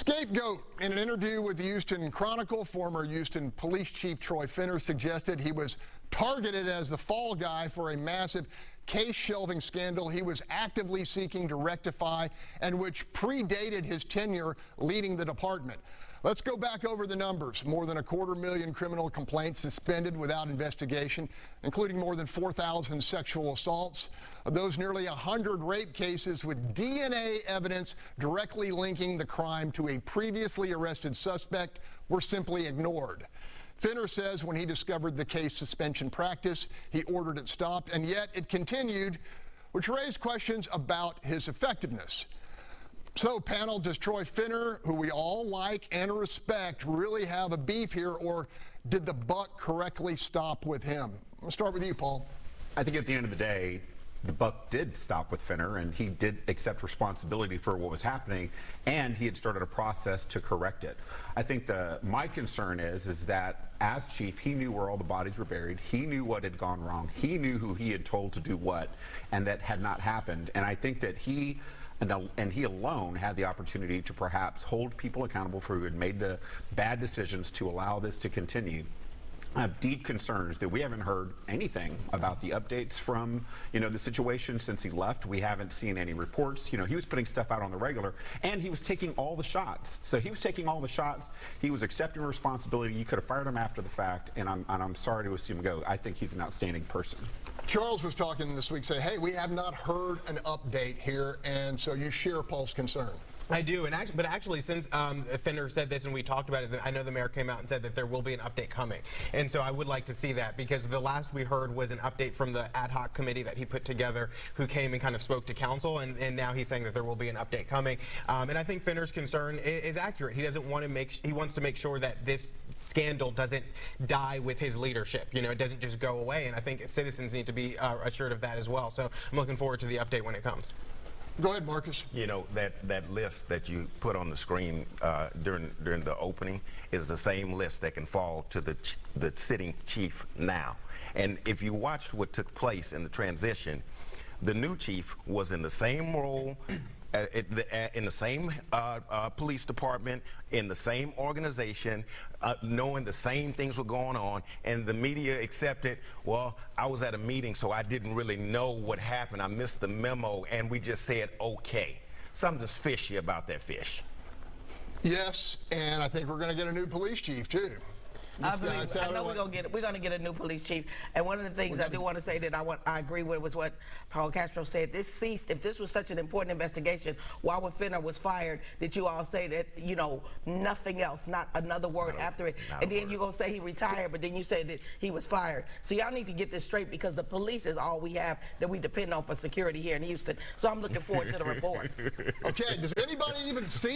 Scapegoat. In an interview with the Houston Chronicle, former Houston Police Chief Troy Finner suggested he was targeted as the fall guy for a massive case shelving scandal he was actively seeking to rectify and which predated his tenure leading the department. Let's go back over the numbers. More than 250,000 criminal complaints suspended without investigation, including more than 4,000 sexual assaults. Of those, nearly 100 rape cases with DNA evidence directly linking the crime to a previously arrested suspect were simply ignored. Finner says when he discovered the case suspension practice, he ordered it stopped, and yet it continued, which raised questions about his effectiveness. So, panel, does Troy Finner, who we all like and respect, really have a beef here, or did the buck correctly stop with him? I'll start with you, Paul. I think at the end of the day, the buck did stop with Finner, and he did accept responsibility for what was happening, and he had started a process to correct it. I think my concern is that as chief, he knew where all the bodies were buried. He knew what had gone wrong. He knew who he had told to do what, and that had not happened. And I think that he alone had the opportunity to perhaps hold people accountable for who had made the bad decisions to allow this to continue. I have deep concerns that we haven't heard anything about the updates from, the situation since he left. We haven't seen any reports. He was putting stuff out on the regular, and he was taking all the shots. So he was taking all the shots. He was accepting responsibility. You could have fired him after the fact, and I'm sorry to assume go. I think he's an outstanding person. Charles was talking this week, saying, hey, we have not heard an update here, and so you share Paul's concern. I do, but actually, since Finner said this and we talked about it, I know the mayor came out and said that there will be an update coming, and so I would like to see that, because the last we heard was an update from the ad hoc committee that he put together, who came and kind of spoke to council, and now he's saying that there will be an update coming, and I think Finner's concern is accurate. He doesn't want to he wants to make sure that this scandal doesn't die with his leadership. It doesn't just go away, and I think citizens need to be assured of that as well. So I'm looking forward to the update when it comes. Go ahead, Marcus. That list that you put on the screen during the opening is the same list that can fall to the sitting chief now. And if you watched what took place in the transition, the new chief was in the same role, in the same police department, in the same organization, knowing the same things were going on, and the media accepted, well, I was at a meeting, so I didn't really know what happened. I missed the memo, and we just said, okay. Something's fishy about that fish. Yes, and I think we're going to get a new police chief, too. I know we're going to get a new police chief. And one of the things I do want to say that I agree with was what Paul Castro said. This ceased. If this was such an important investigation, why when Finner was fired did you all say that, nothing else, not another word after it? And then you're going to say he retired, but then you say that he was fired. So y'all need to get this straight, because the police is all we have that we depend on for security here in Houston. So I'm looking forward to the report. Okay, does anybody even see